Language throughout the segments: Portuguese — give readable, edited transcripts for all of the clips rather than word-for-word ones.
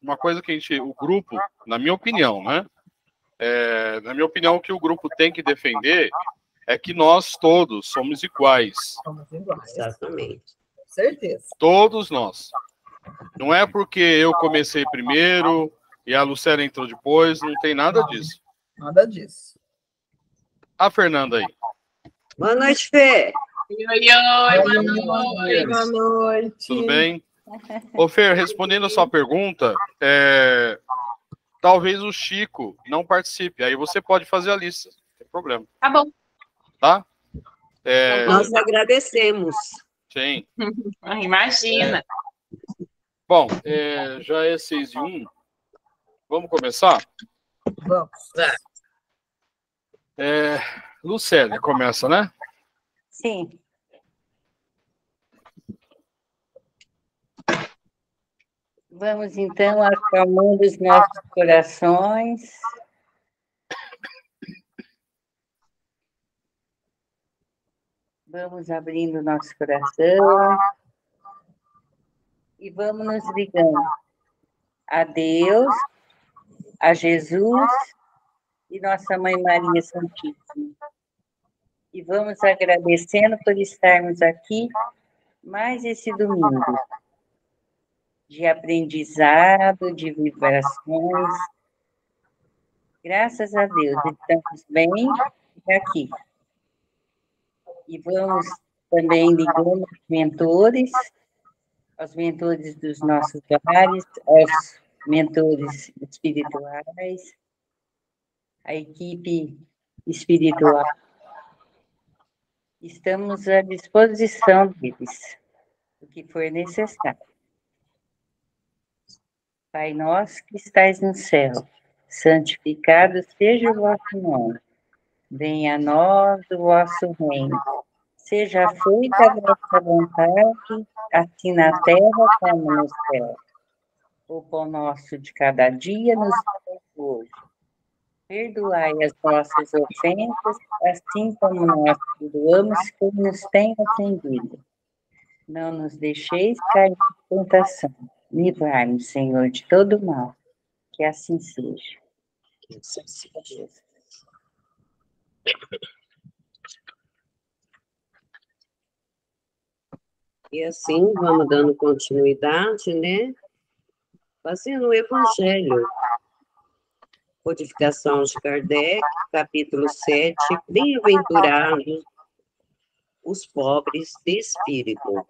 uma coisa que o grupo, na minha opinião, né? Na minha opinião, o que o grupo tem que defender é que nós todos somos iguais. Somos iguais. Exatamente. Com certeza. Todos nós. Não é porque eu comecei primeiro e a Lucélia entrou depois, não tem nada disso. Nada disso. A Fernanda aí. Boa noite, Fê. Oi, boa noite. Boa noite. Tudo bem? Ô, Fer, respondendo a sua pergunta, talvez o Chico não participe. Aí você pode fazer a lista, não tem problema. Tá bom. Tá? Nós agradecemos. Sim. Imagina. Bom, já é 6:01. Vamos começar? Vamos. Lucélia, começa, né? Sim. Vamos, então, acalmando os nossos corações. Vamos abrindo nosso coração. E vamos nos ligando a Deus, a Jesus e Nossa Mãe Maria Santíssima. E vamos agradecendo por estarmos aqui mais esse domingo de aprendizado, de vibrações. Graças a Deus, estamos bem aqui. E vamos também ligando aos mentores dos nossos lares, aos mentores espirituais, a equipe espiritual. Estamos à disposição deles, o que for necessário. Pai nosso que estais no céu, santificado seja o vosso nome. Venha a nós o vosso reino. Seja feita a vossa vontade, assim na terra como no céu. O pão nosso de cada dia nos dai hoje. Perdoai as nossas ofensas, assim como nós perdoamos quem nos tem ofendido. Não nos deixeis cair em tentação. Livrai-nos, Senhor, de todo mal. Que assim seja. Que assim seja. E assim, vamos dando continuidade, né? Fazendo o Evangelho. Codificação de Kardec, capítulo 7. Bem-aventurados os pobres de espírito.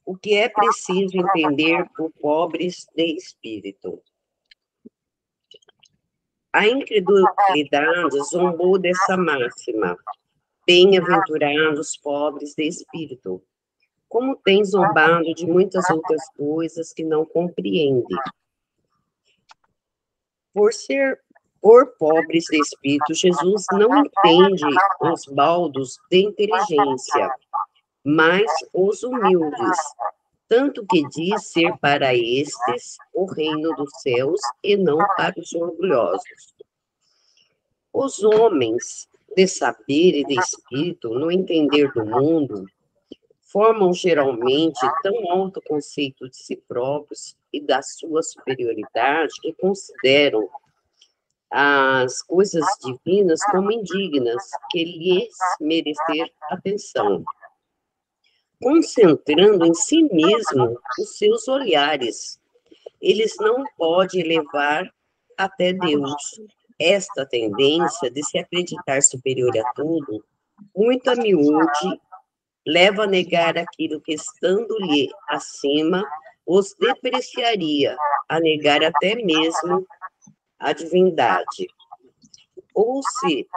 O que é preciso entender por pobres de espírito? A incredulidade zombou dessa máxima. Bem-aventurados pobres de espírito. Como tem zombado de muitas outras coisas que não compreende. Por pobres de espírito, Jesus não entende os baldos de inteligência, mas os humildes, tanto que diz ser para estes o reino dos céus e não para os orgulhosos. Os homens de saber e de espírito, no entender do mundo, formam geralmente tão alto conceito de si próprios e da sua superioridade que consideram as coisas divinas como indignas, que lhes merecer atenção, concentrando em si mesmo os seus olhares. Eles não podem levar até Deus. Esta tendência de se acreditar superior a tudo, muito a miúde, leva a negar aquilo que, estando-lhe acima, os depreciaria, a negar até mesmo a divindade. Ou se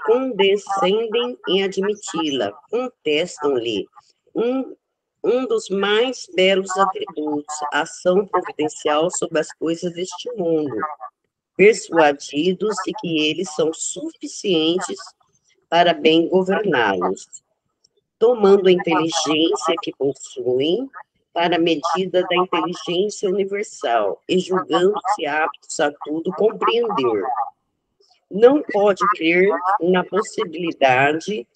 condescendem em admiti-la, contestam-lhe um dos mais belos atributos, a ação providencial sobre as coisas deste mundo, persuadidos de que eles são suficientes para bem governá-los, tomando a inteligência que possuem para a medida da inteligência universal e julgando-se aptos a tudo compreender. Não pode crer na possibilidade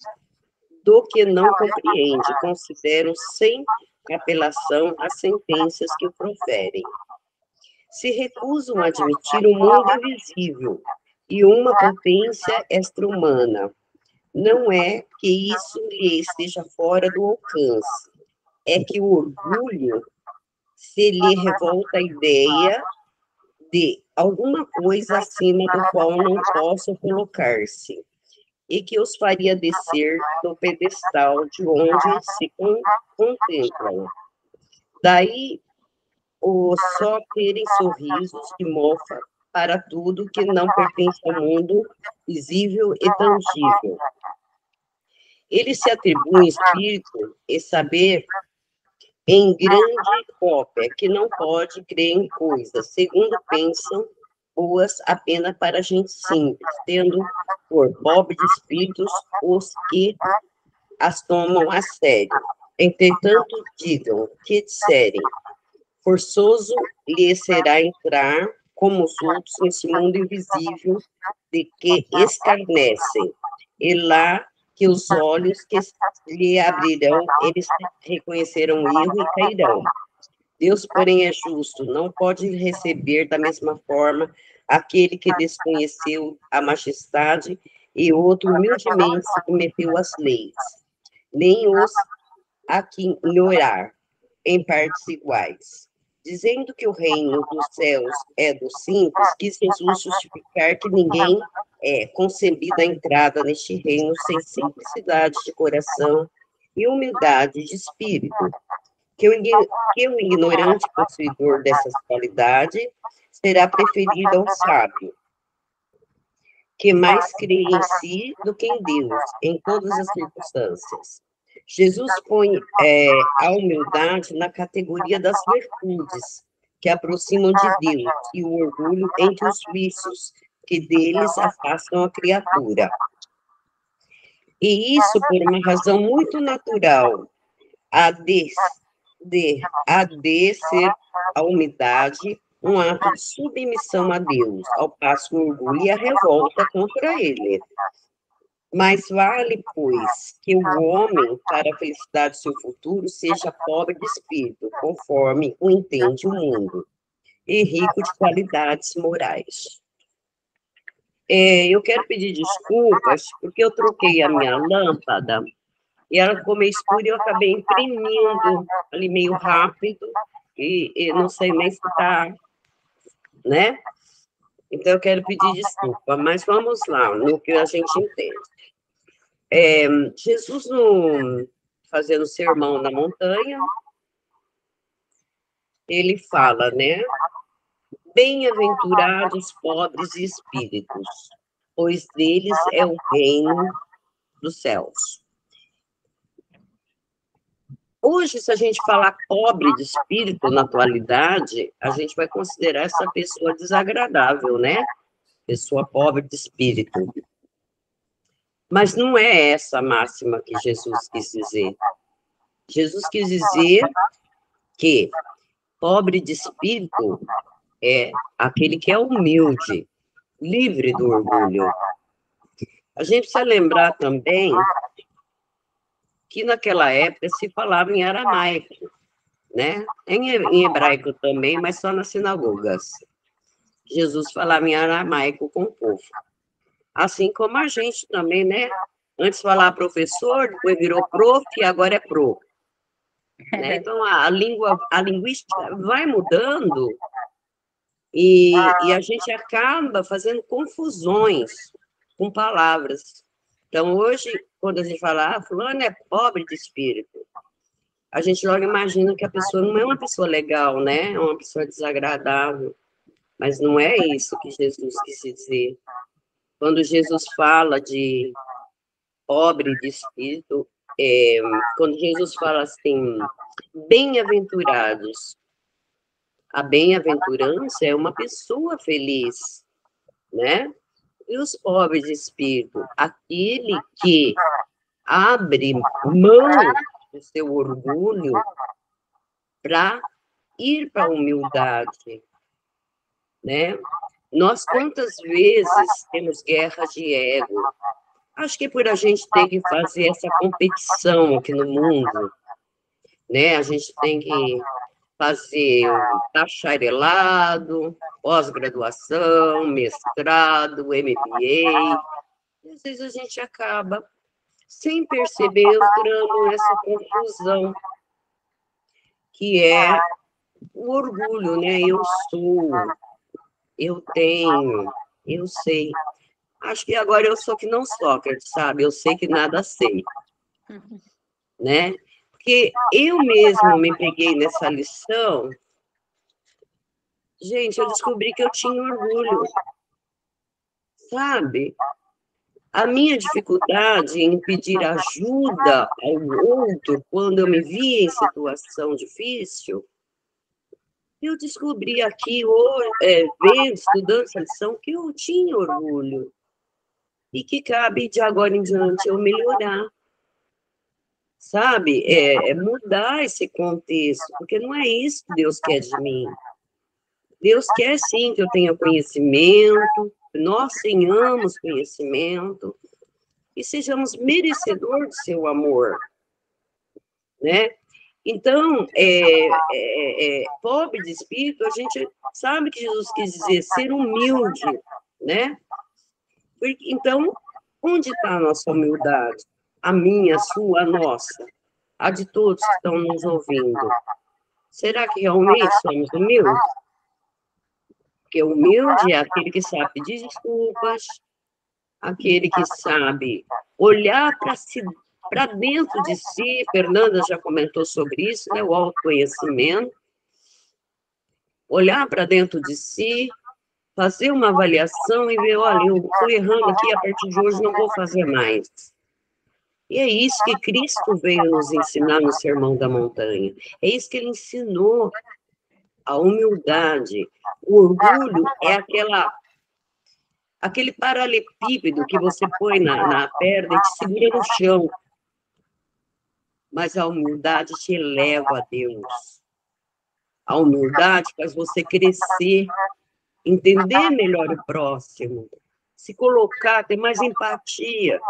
do que não compreende, consideram sem apelação às sentenças que o proferem. Se recusam a admitir o mundo invisível e uma potência extra-humana. Não é que isso lhe esteja fora do alcance, é que o orgulho se lhe revolta a ideia de alguma coisa acima do qual não possa colocar-se, e que os faria descer do pedestal de onde se contemplam. Daí, o só terem sorrisos de mofa para tudo que não pertence ao mundo visível e tangível. Eles se atribuem espírito e saber em grande cópia, que não pode crer em coisas, segundo pensam, boas apenas para gente simples, tendo por pobre de espíritos os que as tomam a sério. Entretanto, digam que disserem, forçoso lhe será entrar, como os outros, nesse mundo invisível de que escarnecem, e lá que os olhos que lhe abrirão, eles reconhecerão o erro e cairão. Deus, porém, é justo, não pode receber da mesma forma aquele que desconheceu a majestade e outro humildemente se submeteu às leis, nem os a que ignorar, em partes iguais. Dizendo que o reino dos céus é dos simples, quis Jesus justificar que ninguém é concebida a entrada neste reino sem simplicidade de coração e humildade de espírito, que o ignorante possuidor dessas qualidades será preferido ao sábio, que mais crê em si do que em Deus, em todas as circunstâncias. Jesus põe a humildade na categoria das virtudes, que aproximam de Deus, e o orgulho entre os vícios, que deles afastam a criatura. E isso por uma razão muito natural, a de ser a humildade um ato de submissão a Deus, ao passo que o orgulho e a revolta contra ele. Mas vale, pois, que o homem, para a felicidade do seu futuro, seja pobre de espírito, conforme o entende o mundo, e rico de qualidades morais. Eu quero pedir desculpas, porque eu troquei a minha lâmpada, e ela ficou meio escura, e eu acabei imprimindo ali meio rápido, e não sei nem se está, né? Então, eu quero pedir desculpa, mas vamos lá, no que a gente entende. Jesus, fazendo o sermão na montanha, ele fala, né? Bem-aventurados pobres de espíritos, pois deles é o reino dos céus. Hoje, se a gente falar pobre de espírito na atualidade, a gente vai considerar essa pessoa desagradável, né? Pessoa pobre de espírito. Mas não é essa a máxima que Jesus quis dizer. Jesus quis dizer que pobre de espírito é aquele que é humilde, livre do orgulho. A gente precisa lembrar também que naquela época se falava em aramaico, né? Em hebraico também, mas só nas sinagogas. Jesus falava em aramaico com o povo. Assim como a gente também, né? Antes falava professor, depois virou prof, e agora é pro. Né? Então, a linguística vai mudando e a gente acaba fazendo confusões com palavras. Então, hoje, quando a gente fala, fulano é pobre de espírito, a gente logo imagina que a pessoa não é uma pessoa legal, né? É uma pessoa desagradável. Mas não é isso que Jesus quis dizer. Quando Jesus fala de pobre de espírito, quando Jesus fala assim, bem-aventurados, a bem-aventurança é uma pessoa feliz, né? E os pobres de espírito, aquele que abre mão do seu orgulho para ir para a humildade, né? Nós, quantas vezes temos guerras de ego? Acho que por a gente ter que fazer essa competição aqui no mundo, né? A gente tem que fazer o bacharelado, pós-graduação, mestrado, MBA. E às vezes a gente acaba, sem perceber, entrando nessa confusão, que é o orgulho, né? Eu sou, eu tenho, eu sei. Acho que agora eu sou que não Sócrates, sabe? Eu sei que nada sei, né? Porque eu mesmo me peguei nessa lição. Gente, eu descobri que eu tinha orgulho, sabe? A minha dificuldade em pedir ajuda ao outro quando eu me via em situação difícil, eu descobri aqui, vendo, estudando essa lição, que eu tinha orgulho. E que cabe, de agora em diante, eu melhorar. Sabe? Mudar esse contexto, porque não é isso que Deus quer de mim. Deus quer, sim, que eu tenha conhecimento, nós tenhamos conhecimento, e sejamos merecedores do seu amor, né? Então, pobre de espírito, a gente sabe que Jesus quis dizer ser humilde, né? Então, onde está a nossa humildade? A minha, a sua, a nossa, a de todos que estão nos ouvindo. Será que realmente somos humildes? Porque humilde é aquele que sabe pedir desculpas, aquele que sabe olhar para dentro de si. Fernanda já comentou sobre isso, né? O autoconhecimento. Olhar para dentro de si, fazer uma avaliação e ver, olha, eu estou errando aqui, a partir de hoje não vou fazer mais. E é isso que Cristo veio nos ensinar no Sermão da Montanha. É isso que ele ensinou, a humildade. O orgulho é aquele paralelepípedo que você põe na perna e te segura no chão. Mas a humildade te eleva a Deus. A humildade faz você crescer, entender melhor o próximo, se colocar, ter mais empatia.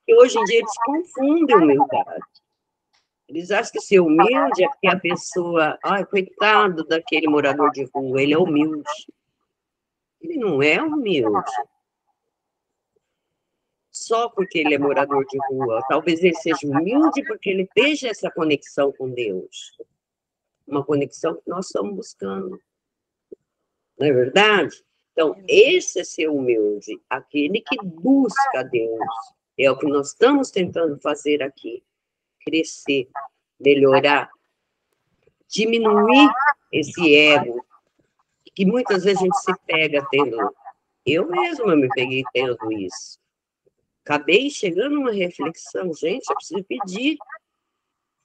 Porque hoje em dia eles confundem humildade. Eles acham que ser humilde é porque a pessoa, ai, coitado daquele morador de rua, ele é humilde. Ele não é humilde. Só porque ele é morador de rua. Talvez ele seja humilde porque ele esteja essa conexão com Deus. Uma conexão que nós estamos buscando. Não é verdade? Então, esse é ser humilde, aquele que busca Deus. É o que nós estamos tentando fazer aqui. Crescer, melhorar, diminuir esse ego, que muitas vezes a gente se pega tendo. Eu mesma me peguei tendo isso. Acabei chegando a uma reflexão, gente, eu preciso pedir.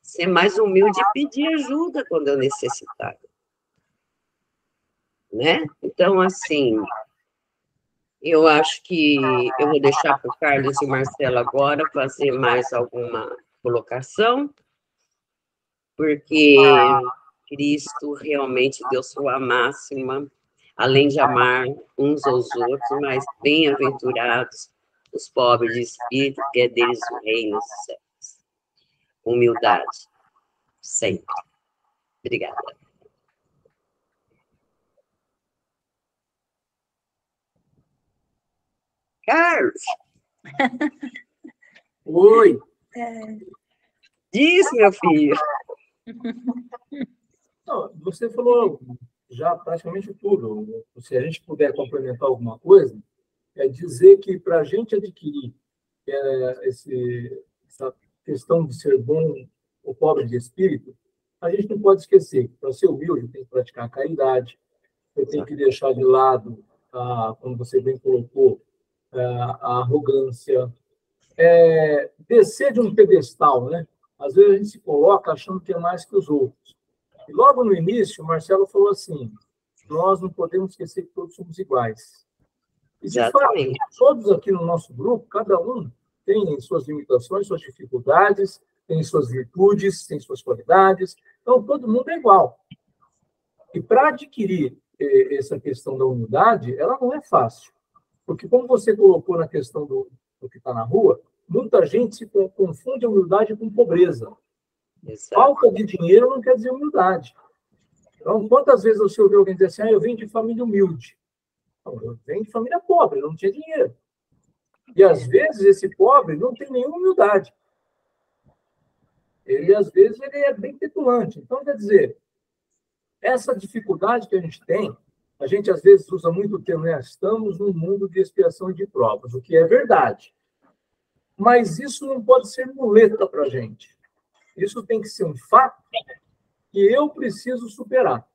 Ser mais humilde e pedir ajuda quando eu necessitar. Né? Então, assim, eu acho que eu vou deixar para o Carlos e o Marcelo agora fazer mais alguma colocação, porque Cristo realmente deu sua máxima, além de amar uns aos outros, mas bem-aventurados os pobres de espírito, que é deles o reino dos céus. Humildade, sempre. Obrigada. Carlos! Oi! Diz, meu filho. Não, você falou já praticamente tudo. Se a gente puder complementar alguma coisa, é dizer que para a gente adquirir essa questão de ser bom ou pobre de espírito, a gente não pode esquecer que para ser humilde tem que praticar a caridade, eu tenho que deixar de lado, como você bem colocou, a arrogância, descer de um pedestal, né? Às vezes a gente se coloca achando que é mais que os outros. E logo no início, o Marcelo falou assim, nós não podemos esquecer que todos somos iguais. E, de fato, todos aqui no nosso grupo, cada um tem suas limitações, suas dificuldades, tem suas virtudes, tem suas qualidades, então todo mundo é igual. E para adquirir essa questão da humildade, ela não é fácil. Porque, como você colocou na questão do que está na rua, muita gente se confunde a humildade com pobreza. Exato. Falta de dinheiro não quer dizer humildade. Então, quantas vezes você ouviu alguém dizer assim, eu venho de família humilde? Não, eu venho de família pobre, eu não tinha dinheiro. E, às vezes, esse pobre não tem nenhuma humildade. Ele, às vezes, ele é bem petulante. Então, quer dizer, essa dificuldade que a gente, às vezes, usa muito o termo, né? Estamos num mundo de expiação e de provas, o que é verdade. Mas isso não pode ser muleta para a gente. Isso tem que ser um fato que eu preciso superar.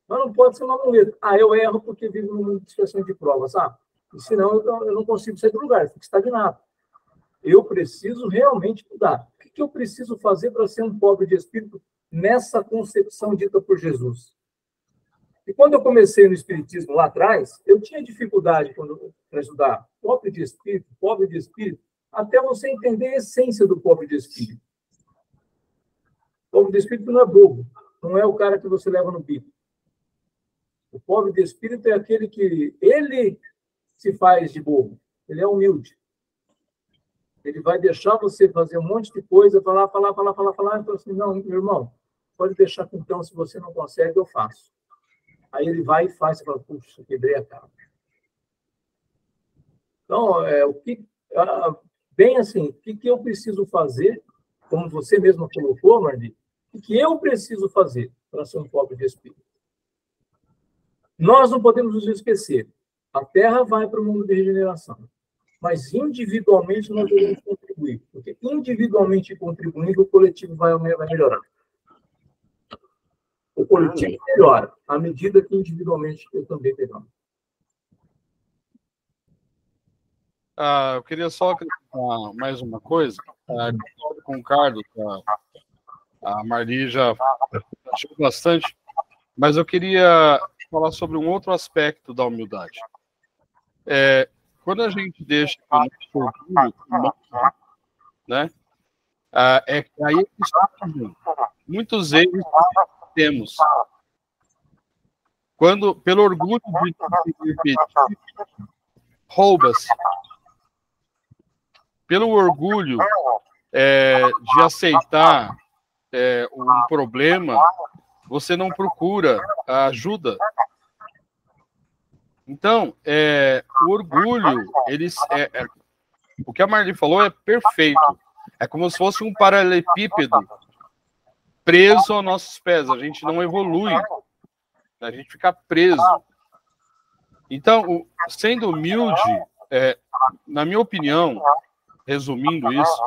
Mas não pode ser uma muleta. Eu erro porque vivo num mundo de expiação e de provas. E senão eu não consigo sair do lugar, eu fico estagnado. Eu preciso realmente mudar. O que eu preciso fazer para ser um pobre de espírito nessa concepção dita por Jesus? E quando eu comecei no Espiritismo lá atrás, eu tinha dificuldade para estudar pobre de espírito, até você entender a essência do pobre de espírito. O pobre de espírito não é bobo, não é o cara que você leva no bico. O pobre de espírito é aquele que ele se faz de bobo, ele é humilde. Ele vai deixar você fazer um monte de coisa, falar, e fala assim, não, meu irmão, pode deixar que então, se você não consegue, eu faço. Aí ele vai e faz, e fala, puxa, quebrei a cara. Então, bem assim, o que eu preciso fazer, como você mesma colocou, Marli, o que eu preciso fazer para ser um pobre de espírito? Nós não podemos nos esquecer, a Terra vai para o mundo de regeneração, mas individualmente nós devemos contribuir, porque individualmente contribuindo, o coletivo vai melhorar. O coletivo melhora à medida que individualmente eu também melhoro. Eu queria só acrescentar mais uma coisa. Concordo com o Carlos, a Marli já chegou bastante, mas eu queria falar sobre um outro aspecto da humildade. Quando a gente deixa o nosso orgulho, né, é aí que surgem muitos erros que temos. Quando, pelo orgulho de repetir, rouba-se. Pelo orgulho de aceitar um problema, você não procura a ajuda. Então, o orgulho, o que a Marli falou é perfeito. É como se fosse um paralelepípedo preso aos nossos pés. A gente não evolui. A gente fica preso. Então, sendo humilde, na minha opinião, resumindo isso,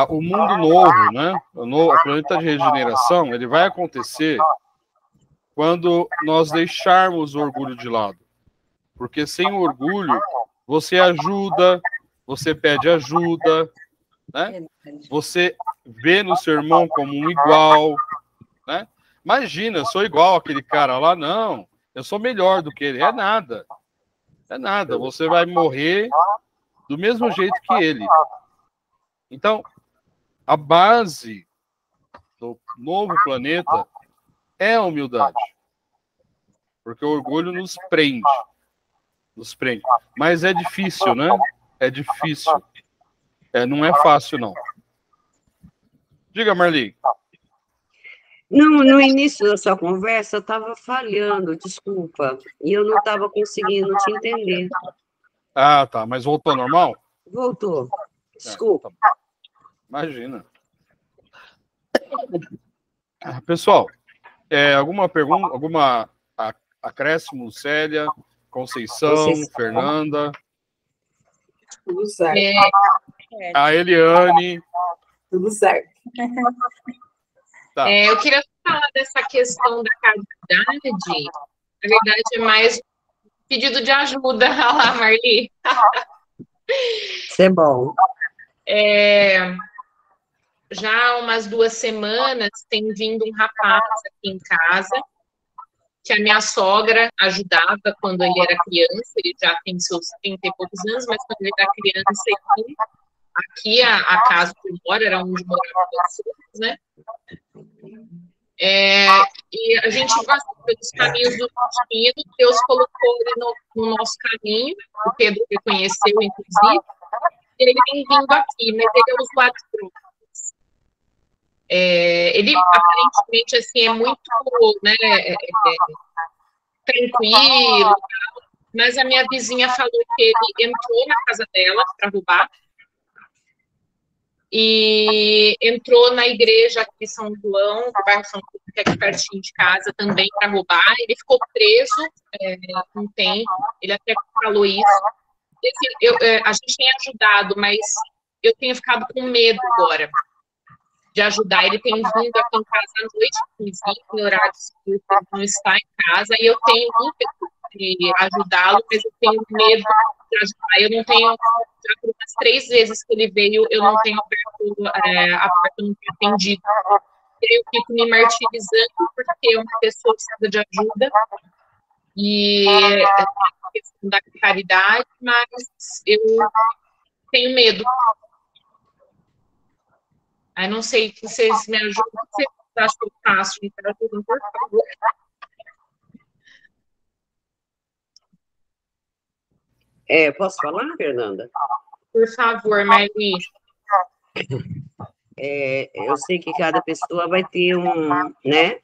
o mundo novo, né? O planeta de regeneração, ele vai acontecer quando nós deixarmos o orgulho de lado. Porque sem o orgulho, você ajuda, você pede ajuda, né? Você vê no seu irmão como um igual, né? Imagina, eu sou igual àquele cara lá, não, eu sou melhor do que ele. É nada. É nada. Você vai morrer do mesmo jeito que ele. Então, a base do novo planeta é a humildade. Porque o orgulho nos prende. Nos prende. Mas é difícil, né? É difícil. Não é fácil, não. Diga, Marli. Não, no início da sua conversa, eu estava falhando, desculpa. E eu não estava conseguindo te entender. Tá. Mas voltou ao normal? Voltou. Desculpa. Tá. Imagina. Pessoal, alguma pergunta, alguma acréscimo? Célia, Conceição, Fernanda? Tudo certo. A Eliane? Tudo certo. Tá. Eu queria falar dessa questão da caridade. Na verdade, é mais pedido de ajuda. Olha lá, Marli. Isso é bom. Já há umas 2 semanas tem vindo um rapaz aqui em casa que a minha sogra ajudava quando ele era criança. Ele já tem seus 30 e poucos anos, mas quando ele era criança, aqui a casa que eu moro era onde moravam as pessoas, né? E a gente passou pelos caminhos do destino. Deus colocou ele no nosso caminho. O Pedro reconheceu, inclusive. Ele vem vindo aqui, mas ele é usuário de drogas. Ele, aparentemente, assim, é muito, né, tranquilo, mas a minha vizinha falou que ele entrou na casa dela para roubar e entrou na igreja aqui em São João, do bairro São João, que é aqui pertinho de casa, também para roubar. Ele ficou preso um tempo, ele até falou isso. A gente tem ajudado, mas eu tenho ficado com medo agora de ajudar. Ele tem vindo aqui em casa à noite, inclusive, em horários que ele não está em casa, e eu tenho ímpeto de ajudá-lo, mas eu tenho medo de ajudar. Eu não tenho, já por umas 3 vezes que ele veio, eu não tenho aberto a porta, eu não tenho atendido. Eu fico me martirizando porque uma pessoa precisa de ajuda, e a questão da caridade, mas eu tenho medo. Aí não sei se vocês me ajudam. O que vocês acham que eu faço? Me ajudem, por favor. Posso falar, Fernanda? Por favor, Marli. Eu sei que cada pessoa vai ter né?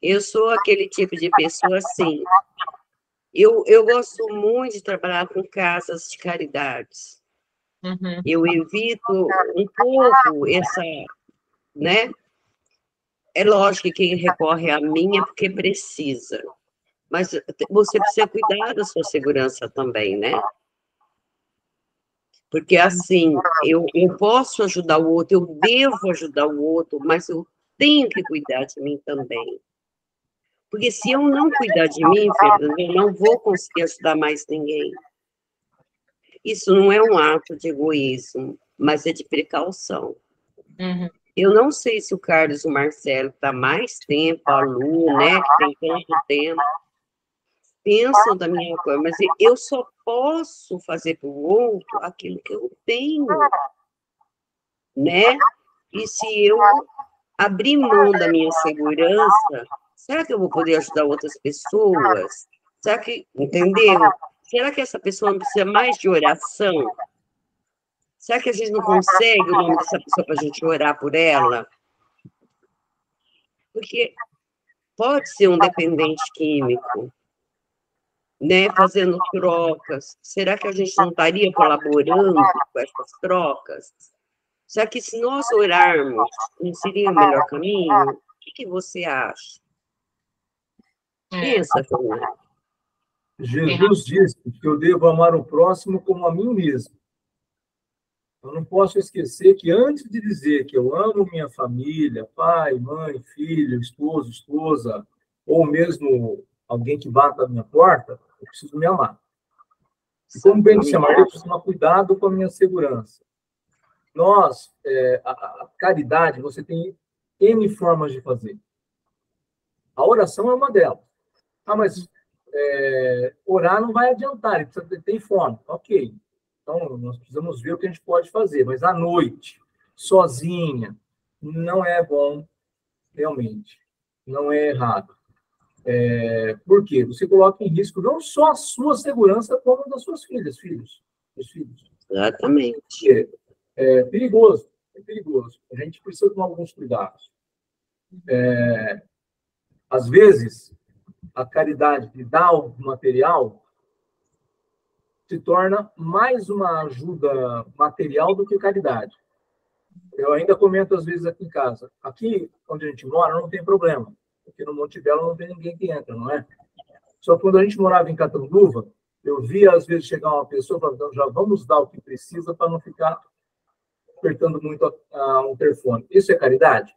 Eu sou aquele tipo de pessoa, assim. Eu gosto muito de trabalhar com casas de caridades. Uhum. Eu evito um pouco essa, né? É lógico que quem recorre a mim é porque precisa. Mas você precisa cuidar da sua segurança também, né? Porque, assim, eu posso ajudar o outro, eu devo ajudar o outro, mas eu tenho que cuidar de mim também. Porque se eu não cuidar de mim, Fernanda, eu não vou conseguir ajudar mais ninguém. Isso não é um ato de egoísmo, mas é de precaução. Uhum. Eu não sei se o Carlos e o Marcelo estão mais tempo, a Lu, né, que tem tanto tempo, pensam da minha coisa, mas eu só posso fazer para o outro aquilo que eu tenho, né? E se eu abrir mão da minha segurança, será que eu vou poder ajudar outras pessoas? Será que, entendeu? Será que essa pessoa não precisa mais de oração? Será que a gente não consegue o nome dessa pessoa para a gente orar por ela? Porque pode ser um dependente químico, né, fazendo trocas. Será que a gente não estaria colaborando com essas trocas? Será que se nós orarmos, não seria o melhor caminho? O que você acha? Pensa, Fernanda. Jesus disse que eu devo amar o próximo como a mim mesmo. Eu não posso esquecer que antes de dizer que eu amo minha família, pai, mãe, filho, esposo, esposa, ou mesmo alguém que bata a minha porta, eu preciso me amar. E como bem disse a Maria, eu preciso tomar cuidado com a minha segurança. Nós, a caridade, você tem N formas de fazer. A oração é uma delas. Mas orar não vai adiantar, ele precisa ter fome. Ok. Então, nós precisamos ver o que a gente pode fazer. Mas à noite, sozinha, não é bom, realmente. Não é errado. Por quê? Você coloca em risco não só a sua segurança, como a das suas filhas, filhos. Os filhos. Exatamente. É perigoso. É perigoso. A gente precisa tomar alguns cuidados. Às vezes, a caridade de dar o material se torna mais uma ajuda material do que caridade. Eu ainda comento às vezes aqui em casa. Aqui, onde a gente mora, não tem problema, porque no Monte Belo não tem ninguém que entra, não é? Só que quando a gente morava em Catanduva, eu via às vezes chegar uma pessoa falando, já vamos dar o que precisa para não ficar apertando muito o interfone. Isso é caridade?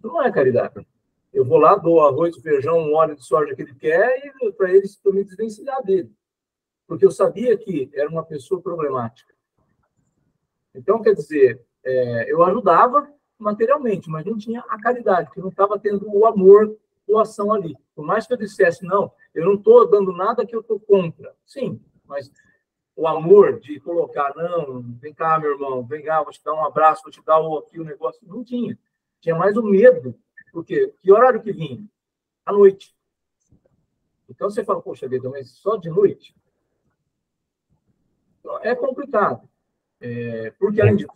Não é caridade. Eu vou lá, dou arroz, feijão, um óleo de soja que ele quer e para eles me desvencilhar dele. Porque eu sabia que era uma pessoa problemática. Então, quer dizer, eu ajudava materialmente, mas não tinha a caridade, porque não estava tendo o amor, doação ali. Por mais que eu dissesse, não, eu não estou dando nada que eu estou contra. Sim, mas o amor de colocar, não, vem cá, meu irmão, vem cá, vou te dar um abraço, vou te dar aqui o negócio, não tinha. Tinha mais o medo. Porque que horário que vinha? À noite. Então você fala, poxa vida, mas só de noite? Então, é complicado. Porque, além disso,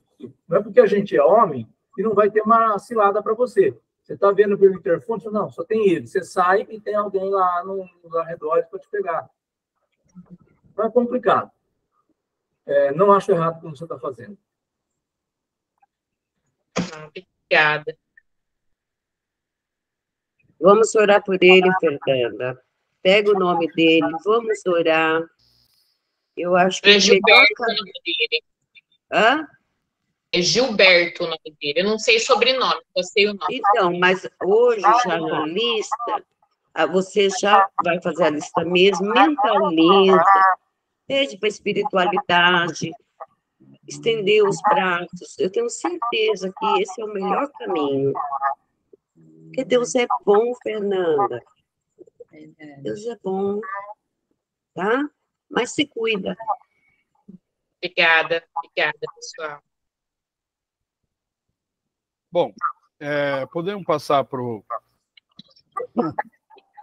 não é porque a gente é homem e não vai ter uma cilada para você. Você está vendo pelo interfone, você, não, só tem ele. Você sai e tem alguém lá nos arredores para te pegar. Não é complicado. Não acho errado como você está fazendo. Obrigada. Vamos orar por ele, Fernanda. Pega o nome dele, vamos orar. Eu acho que É o melhor Gilberto o nome dele. Hã? É Gilberto o nome dele. Eu não sei sobrenome, eu sei o nome. Então, mas hoje já na lista, você já vai fazer a lista mesmo, mentaliza, pede para a espiritualidade, estender os braços. Eu tenho certeza que esse é o melhor caminho. Porque Deus é bom, Fernanda. Deus é bom, tá? Mas se cuida. Obrigada, pessoal. Bom, podemos passar para o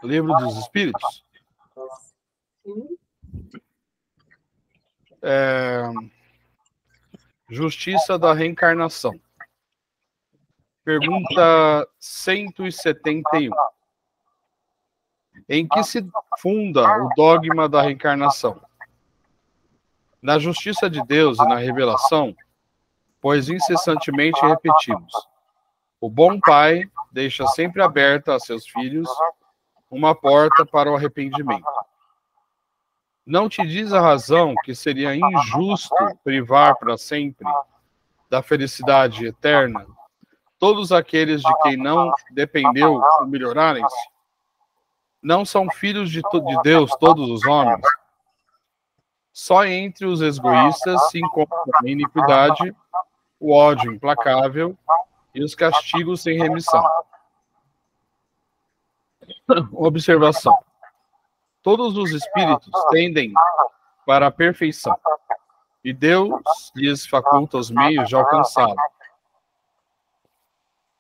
Livro dos Espíritos? Justiça da Reencarnação. Pergunta 171. Em que se funda o dogma da reencarnação? Na justiça de Deus e na revelação, pois incessantemente repetimos: o bom pai deixa sempre aberta a seus filhos uma porta para o arrependimento. Não te diz a razão que seria injusto privar para sempre da felicidade eterna todos aqueles de quem não dependeu o melhorarem-se? Não são filhos de Deus todos os homens? Só entre os egoístas se encontra a iniquidade, o ódio implacável e os castigos sem remissão. Observação. Todos os espíritos tendem para a perfeição, e Deus lhes faculta os meios de alcançá-la,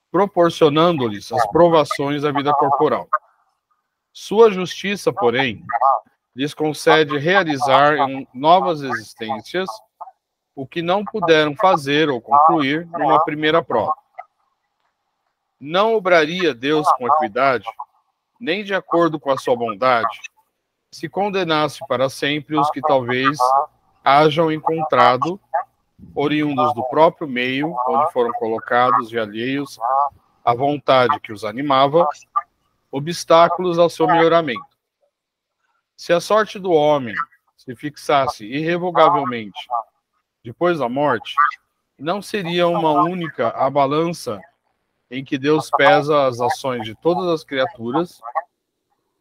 proporcionando-lhes as provações da vida corporal. Sua justiça, porém, lhes concede realizar em novas existências o que não puderam fazer ou concluir numa primeira prova. Não obraria Deus com equidade, nem de acordo com a sua bondade, se condenasse para sempre os que talvez hajam encontrado, oriundos do próprio meio onde foram colocados e alheios à vontade que os animava, obstáculos ao seu melhoramento. Se a sorte do homem se fixasse irrevogavelmente depois da morte, não seria uma única a balança em que Deus pesa as ações de todas as criaturas,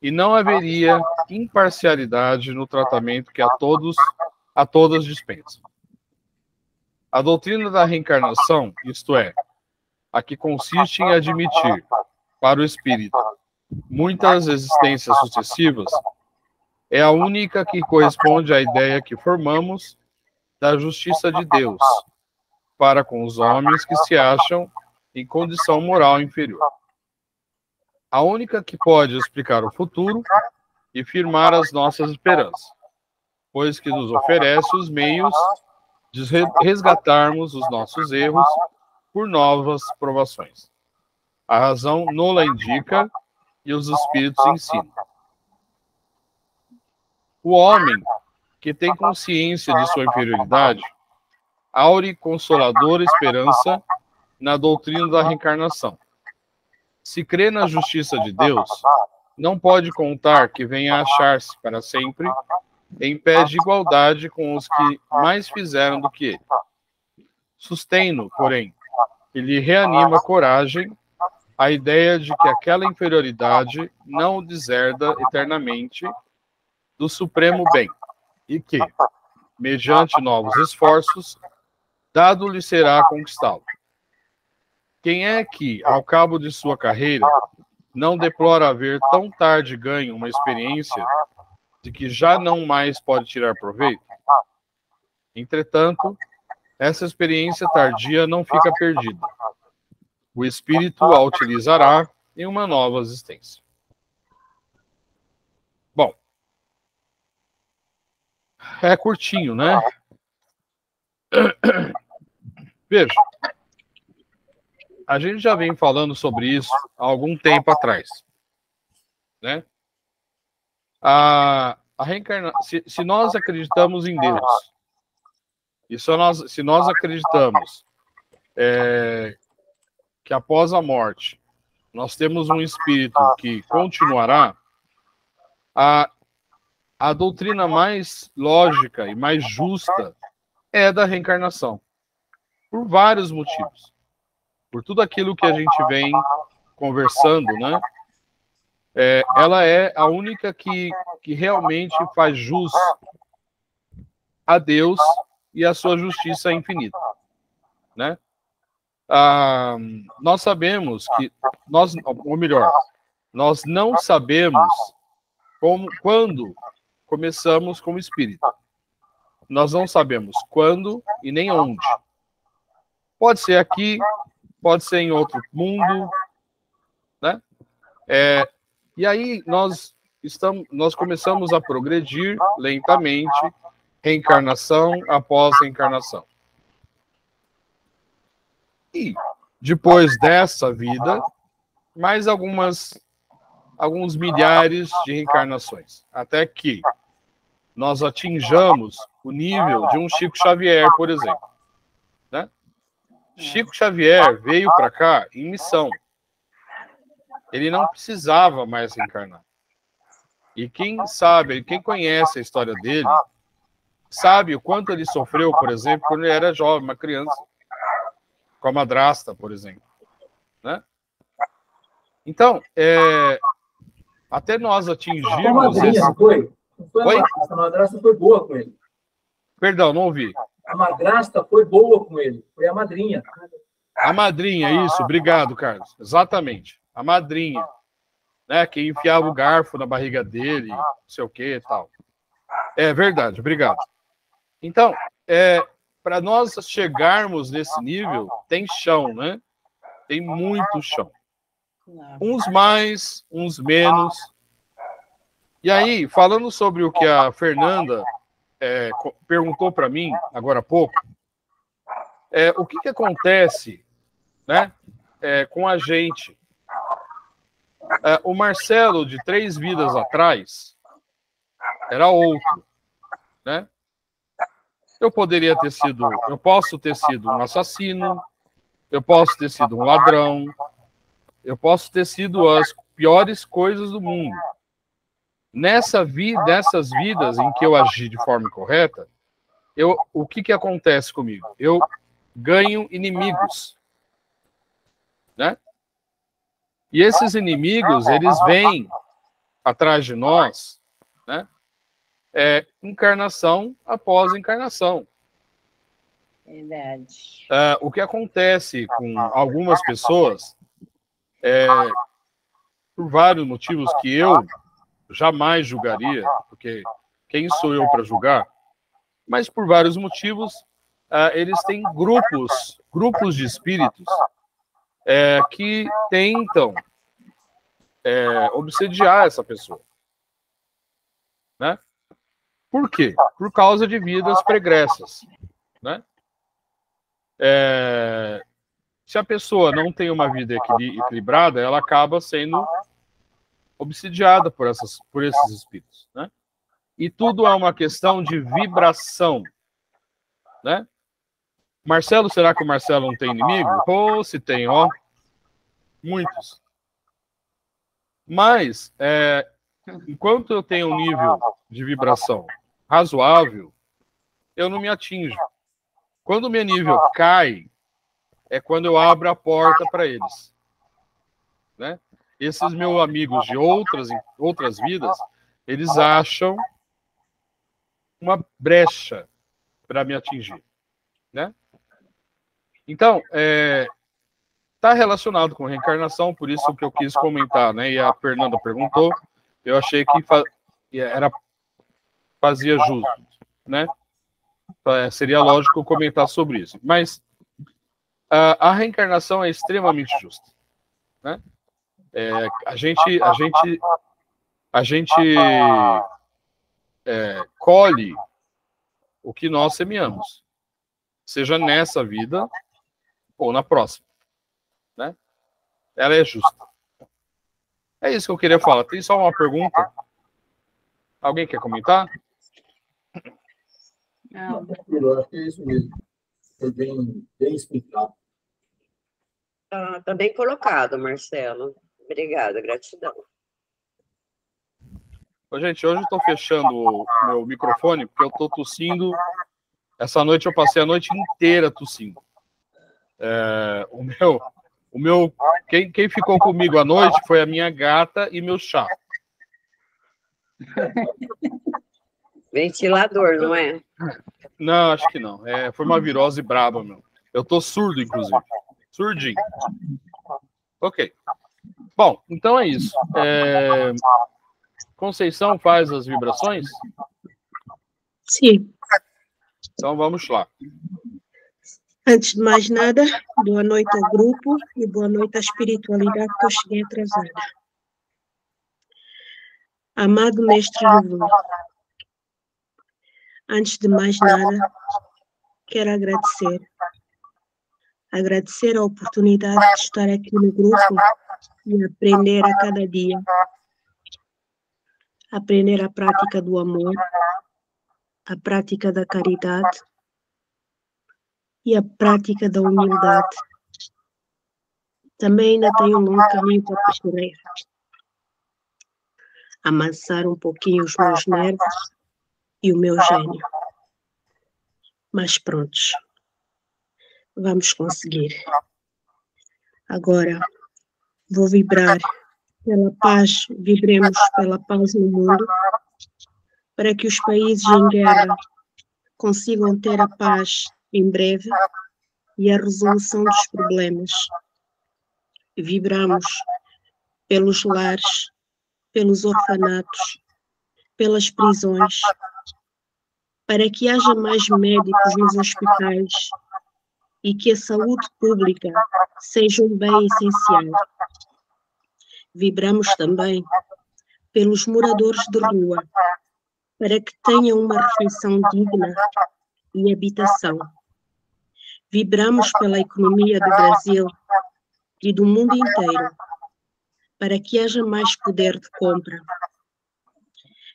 e não haveria imparcialidade no tratamento que a todas dispensa. A doutrina da reencarnação, isto é, a que consiste em admitir para o espírito muitas existências sucessivas, é a única que corresponde à ideia que formamos da justiça de Deus para com os homens que se acham em condição moral inferior. A única que pode explicar o futuro e firmar as nossas esperanças, pois que nos oferece os meios de resgatarmos os nossos erros por novas provações. A razão nola indica e os espíritos ensinam. O homem que tem consciência de sua inferioridade aure consoladora esperança na doutrina da reencarnação. Se crê na justiça de Deus, não pode contar que venha a achar-se para sempre em pé de igualdade com os que mais fizeram do que ele. Sustém-no, porém, e lhe reanima a coragem a ideia de que aquela inferioridade não o deserda eternamente do supremo bem, e que, mediante novos esforços, dado-lhe será conquistá-lo. Quem é que, ao cabo de sua carreira, não deplora haver tão tarde ganho uma experiência de que já não mais pode tirar proveito? Entretanto, essa experiência tardia não fica perdida. O espírito a utilizará em uma nova existência. Bom, é curtinho, né? Veja, a gente já vem falando sobre isso há algum tempo atrás, né? A se nós acreditamos em Deus, e se nós acreditamos que após a morte nós temos um espírito que continuará, a doutrina mais lógica e mais justa é da reencarnação, por vários motivos. Por tudo aquilo que a gente vem conversando, né? Ela é a única que realmente faz jus a Deus e a sua justiça infinita, né? Nós sabemos que ou melhor, nós não sabemos quando começamos como espírito. Nós não sabemos quando e nem onde. Pode ser aqui, pode ser em outro mundo, né? E aí nós começamos a progredir lentamente, reencarnação após reencarnação. E depois dessa vida, mais alguns milhares de reencarnações, até que nós atinjamos o nível de um Chico Xavier, por exemplo, né? Chico Xavier veio para cá em missão. Ele não precisava mais reencarnar. E quem sabe, quem conhece a história dele, sabe o quanto ele sofreu, por exemplo, quando ele era jovem, uma criança, com a madrasta, por exemplo, né? Então, até nós atingirmos... A madrinha, não foi? Oi? A madrasta foi boa com ele. Perdão, não ouvi. A madrasta foi boa com ele. Foi a madrinha. A madrinha, isso. Obrigado, Carlos. Exatamente. A madrinha, né? Que enfiava o garfo na barriga dele, não sei o que e tal. É verdade, obrigado. Então, para nós chegarmos nesse nível, tem chão, né? Tem muito chão. Uns mais, uns menos. E aí, falando sobre o que a Fernanda perguntou para mim agora há pouco, o que acontece, né, com a gente? O Marcelo, de 3 vidas atrás, era outro, né? Eu posso ter sido um assassino, eu posso ter sido um ladrão, eu posso ter sido as piores coisas do mundo. Nessas vidas em que eu agi de forma incorreta, o que acontece comigo? Eu ganho inimigos, né? E esses inimigos, eles vêm atrás de nós, né? Encarnação após encarnação. Verdade. O que acontece com algumas pessoas, por vários motivos que eu jamais julgaria, porque quem sou eu para julgar? Mas por vários motivos, eles têm grupos de espíritos que tentam obsediar essa pessoa, né? Por quê? Por causa de vidas pregressas, né? Se a pessoa não tem uma vida equilibrada, ela acaba sendo obsidiada por esses espíritos, né? E tudo é uma questão de vibração, né? Marcelo, será que o Marcelo não tem inimigo? Se tem, ó. Muitos. Mas, enquanto eu tenho um nível de vibração razoável, eu não me atinjo. Quando o meu nível cai, é quando eu abro a porta para eles, né? Esses meus amigos de outras vidas, eles acham uma brecha para me atingir, né? Então, está relacionado com reencarnação, por isso que eu quis comentar, né? E a Fernanda perguntou, eu achei que fazia jus, né? Seria lógico comentar sobre isso. Mas a reencarnação é extremamente justa, né? A gente colhe o que nós semeamos, seja nessa vida ou na próxima, Ela é justa. É isso que eu queria falar. Tem só uma pergunta? Alguém quer comentar? Não. Eu acho que é isso mesmo. Foi bem explicado. Tá bem colocado, Marcelo. Obrigada, gratidão. Ô, gente, hoje eu estou fechando o meu microfone porque eu estou tossindo. Essa noite eu passei a noite inteira tossindo. Quem ficou comigo à noite foi a minha gata e meu chá. Ventilador, não é? Não, acho que não. Foi uma virose braba, meu. Eu tô surdo, inclusive. Surdinho. Ok. Bom, então é isso. Conceição faz as vibrações? Sim. Então vamos lá. Antes de mais nada, boa noite ao grupo e boa noite à espiritualidade que eu cheguei atrasada. Amado Mestre Jesus, antes de mais nada, quero agradecer a oportunidade de estar aqui no grupo e aprender a cada dia, aprender a prática do amor, a prática da caridade e a prática da humildade. Também ainda tenho um longo caminho para percorrer. Amansar um pouquinho os meus nervos e o meu gênio. Mas prontos, vamos conseguir. Agora, vou vibrar pela paz, vibremos pela paz no mundo, para que os países em guerra consigam ter a paz em breve e a resolução dos problemas. Vibramos pelos lares, pelos orfanatos, pelas prisões, para que haja mais médicos nos hospitais e que a saúde pública seja um bem essencial. Vibramos também pelos moradores de rua, para que tenham uma refeição digna e habitação. Vibramos pela economia do Brasil e do mundo inteiro, para que haja mais poder de compra.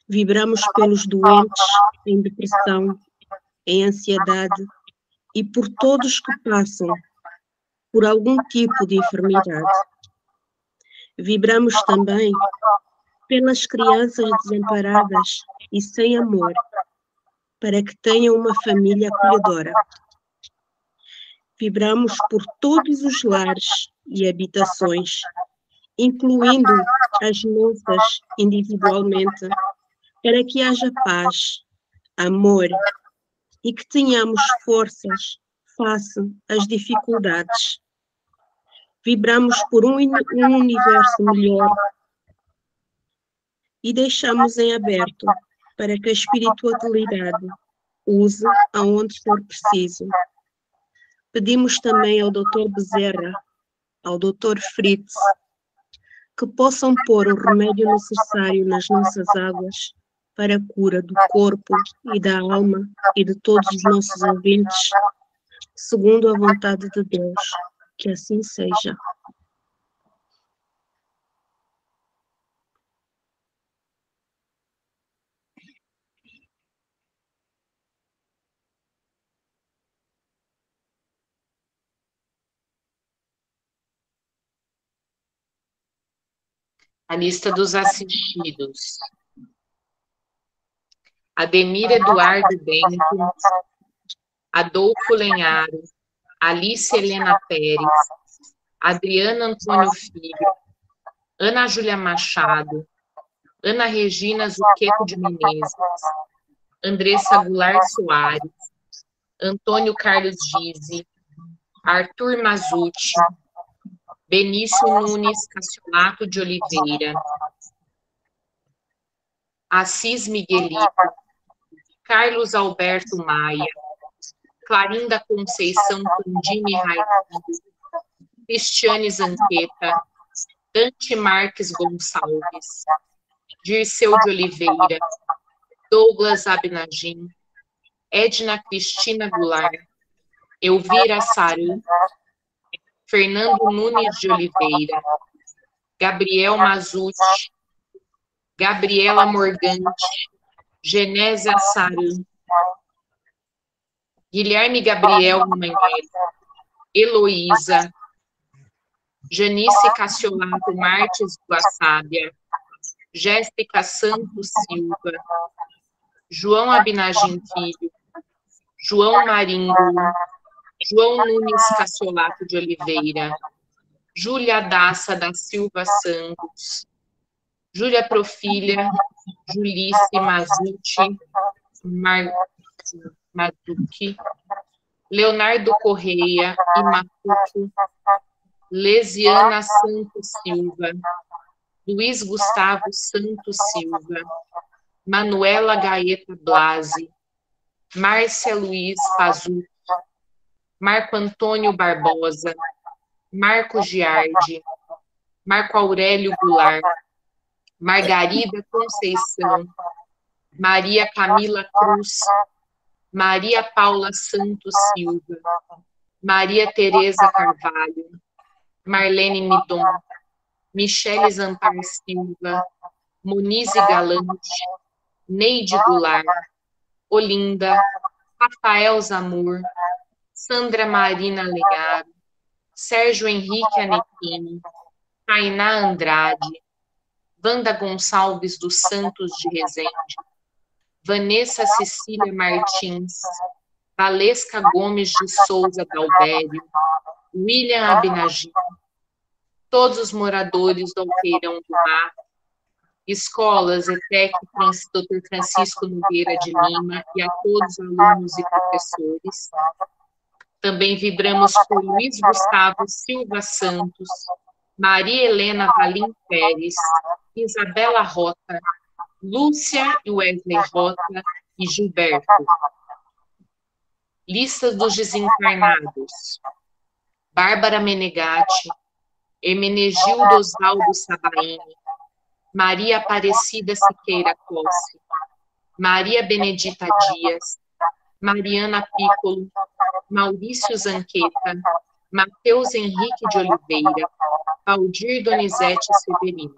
Vibramos pelos doentes em depressão, em ansiedade e por todos que passam por algum tipo de enfermidade. Vibramos também pelas crianças desamparadas e sem amor, para que tenham uma família acolhedora. Vibramos por todos os lares e habitações, incluindo as nossas individualmente, para que haja paz, amor e que tenhamos forças face às dificuldades. Vibramos por um universo melhor e deixamos em aberto para que a espiritualidade use aonde for preciso. Pedimos também ao Dr. Bezerra, ao Dr. Fritz, que possam pôr o remédio necessário nas nossas águas para a cura do corpo e da alma e de todos os nossos ouvintes, segundo a vontade de Deus. Que assim seja. A lista dos assistidos. Ademir Eduardo Bento, Adolfo Lenharo, Alice Helena Pérez, Adriana Antônio Filho, Ana Júlia Machado, Ana Regina Zuccheto de Menezes, Andressa Goulart Soares, Antônio Carlos Gizzi, Arthur Mazucci, Benício Nunes Cassiolato de Oliveira, Assis Miguelito, Carlos Alberto Maia, Clarinda Conceição Pandini Raimundo, Cristiane Zanqueta, Dante Marques Gonçalves, Dirceu de Oliveira, Douglas Abnagim, Edna Cristina Goulart, Elvira Saru, Fernando Nunes de Oliveira, Gabriel Mazucci, Gabriela Morgante, Genésia Saran, Guilherme Gabriel Romagnelli, Heloísa, Janice Cassiolato Marques Guaçábia, Jéssica Santos Silva, João Abinagim Filho, João Marinho, João Nunes Cassiolato de Oliveira, Júlia Daça da Silva Santos, Júlia Profilha, Julice Mazucci, Maduque, Leonardo Correia e Matuco, Lesiana Santos Silva, Luiz Gustavo Santos Silva, Manuela Gaeta Blasi, Márcia Luiz Pazucci, Marco Antônio Barbosa, Marco Giardi, Marco Aurélio Goulart, Margarida Conceição, Maria Camila Cruz, Maria Paula Santos Silva, Maria Tereza Carvalho, Marlene Midon, Michele Zampar Silva, Monize Galante, Neide Goulart, Olinda, Rafael Zamur, Sandra Marina Legaro, Sérgio Henrique Anequini, Tainá Andrade, Wanda Gonçalves dos Santos de Resende, Vanessa Cecília Martins, Valesca Gomes de Souza Dalvério, William Abinagim, todos os moradores do Alqueirão do Mar, escolas, ETEC, Dr. Francisco Nogueira de Lima e a todos os alunos e professores. Também vibramos por Luiz Gustavo Silva Santos, Maria Helena Valim Pérez, Isabela Rota, Lúcia e Wesley Rota e Gilberto. Lista dos desencarnados: Bárbara Menegatti, Hermenegildo Osvaldo Sabaini, Maria Aparecida Siqueira Cosse, Maria Benedita Dias, Mariana Piccolo, Maurício Zanqueta, Matheus Henrique de Oliveira, Valdir Donizete Severino.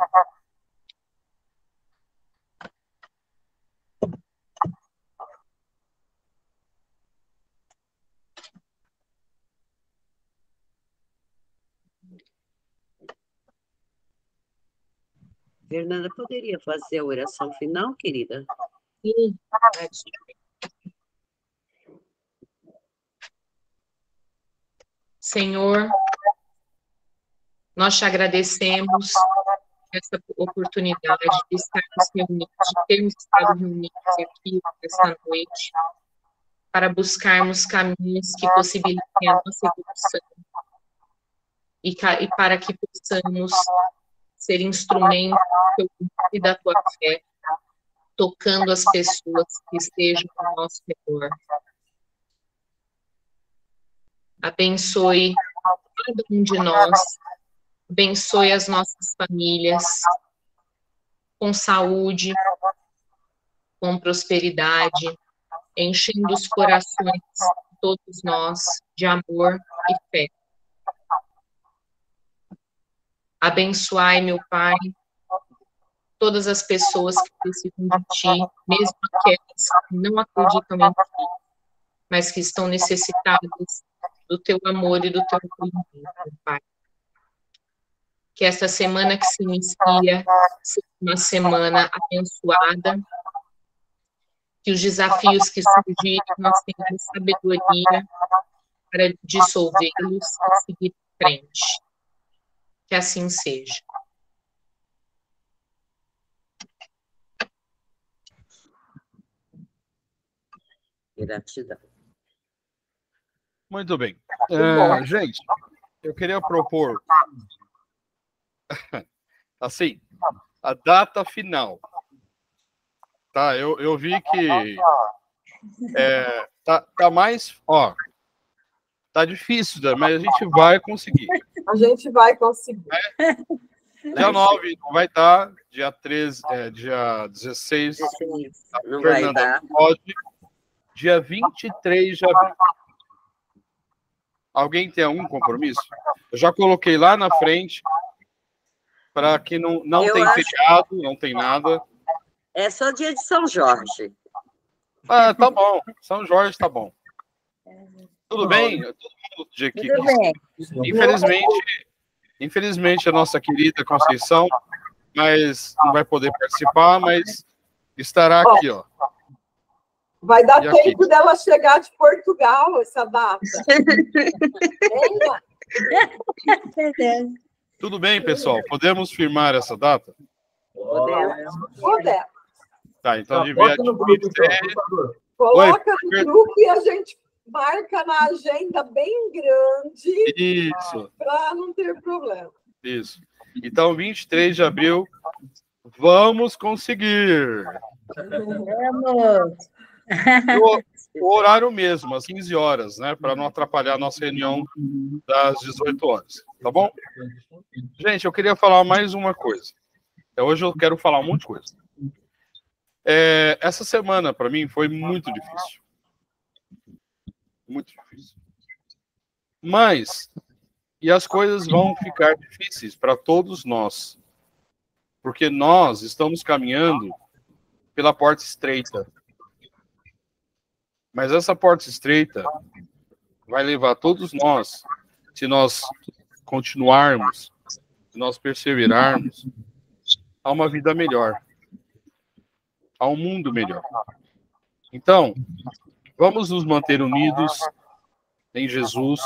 Fernanda, poderia fazer a oração final, querida? Sim. Senhor, nós te agradecemos essa oportunidade de estarmos reunidos, de termos estado reunidos aqui esta noite, para buscarmos caminhos que possibilitem a nossa evolução e para que possamos ser instrumento do teu amor e da tua fé, tocando as pessoas que estejam ao nosso redor. Abençoe cada um de nós, abençoe as nossas famílias, com saúde, com prosperidade, enchendo os corações de todos nós de amor e fé. Abençoai, meu Pai, todas as pessoas que precisam de Ti, mesmo aquelas que não acreditam em Ti, mas que estão necessitadas do Teu amor e do Teu acolhimento, meu Pai. Que esta semana que se inicia seja uma semana abençoada, que os desafios que surgirem nós tenhamos sabedoria para dissolvê-los e seguir em frente. Que assim seja. Gratidão. Muito bem. Gente, eu queria propor, assim, a data final. Tá? Eu vi que tá mais... Ó, tá difícil, mas a gente vai conseguir. A gente vai conseguir. Dia 9 não vai estar, dia 13, dia 16, não vai Fernanda dar. pode, dia 23 de abril. Alguém tem algum compromisso? Eu já coloquei lá na frente para que não tem feriado, não tem nada. É só dia de São Jorge. Ah, tá bom. São Jorge tá bom. Tudo bem? Todo mundo de aqui. Tudo bem. Infelizmente, a nossa querida Conceição, mas não vai poder participar, mas estará aqui, ó. Vai dar tempo dela chegar de Portugal, essa data. Tudo bem, pessoal? Podemos firmar essa data? Podemos. Tá, então de dia 23. Coloca no grupo e a gente marca na agenda bem grande. Isso. Para não ter problema. Isso. Então, 23 de abril, vamos conseguir. Vamos. O horário mesmo, às 15 horas, né? Para não atrapalhar a nossa reunião das 18 horas. Tá bom? Gente, eu queria falar mais uma coisa. Hoje eu quero falar um monte de coisa. Essa semana, para mim, foi muito difícil. Muito difícil. Mas, e as coisas vão ficar difíceis para todos nós. Porque nós estamos caminhando pela porta estreita. Mas essa porta estreita vai levar todos nós, se nós continuarmos, se nós perseverarmos, a uma vida melhor, a um mundo melhor. Então, vamos nos manter unidos em Jesus,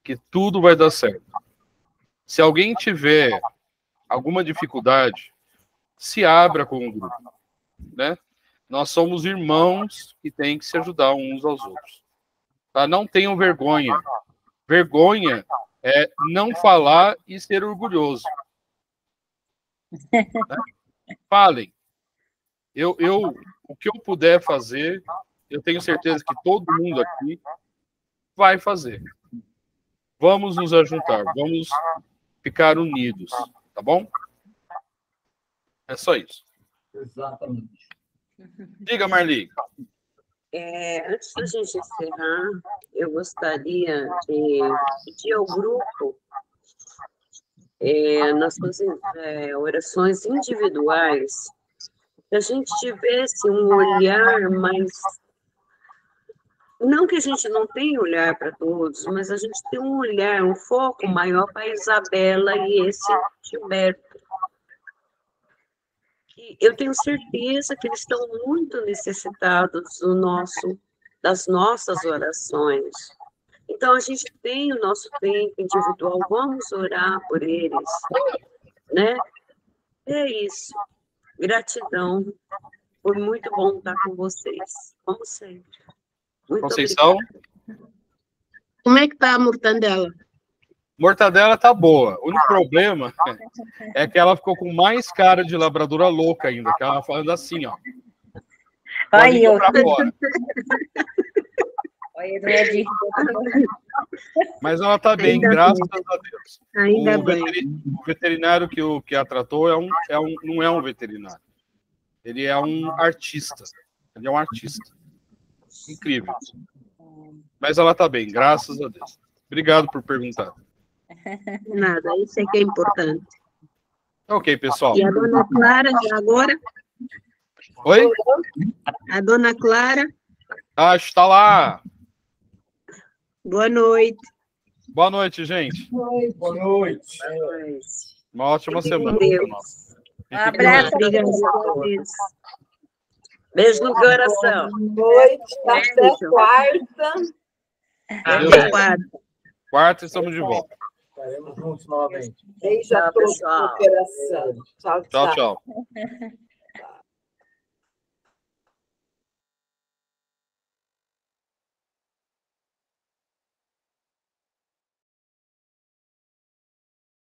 que tudo vai dar certo. Se alguém tiver alguma dificuldade, se abra com o grupo, né? Nós somos irmãos que têm que se ajudar uns aos outros. Tá? Não tenham vergonha. Vergonha é não falar e ser orgulhoso. Tá? Falem. O que eu puder fazer, eu tenho certeza que todo mundo aqui vai fazer. Vamos nos ajuntar, vamos ficar unidos, tá bom? É só isso. Exatamente. Diga, Marli. Antes da gente encerrar, eu gostaria de pedir ao grupo, nas suas orações individuais, que a gente tivesse um olhar mais... Não que a gente não tenha olhar para todos, mas a gente tem um olhar, um foco maior para a Isabela e esse Gilberto. Eu tenho certeza que eles estão muito necessitados das nossas orações. Então, a gente tem o nosso tempo individual, vamos orar por eles, né? É isso. Gratidão. Foi muito bom estar com vocês, como sempre. Muito Conceição? obrigada. Como é que está a mortandela? Mortadela tá boa. O único problema é que ela ficou com mais cara de labradora louca ainda, que ela falando assim, ó. Aí, eu... pra fora. Mas ela tá bem, graças a Deus. Ainda bem. O veterinário que a tratou não é um veterinário. Ele é um artista. Ele é um artista. Incrível. Mas ela tá bem, graças a Deus. Obrigado por perguntar. Nada, isso é que é importante. Ok, pessoal. E a dona Clara, já agora? Oi? A dona Clara? Ah, está lá. Boa noite. Boa noite, gente. Boa noite. Uma ótima semana. Um abraço. Beijo no coração. Boa noite, até quarta. Até quarta. Quarta estamos de volta. Estaremos juntos novamente. Beijo a todos no coração. Tchau, tchau. Tchau, tchau.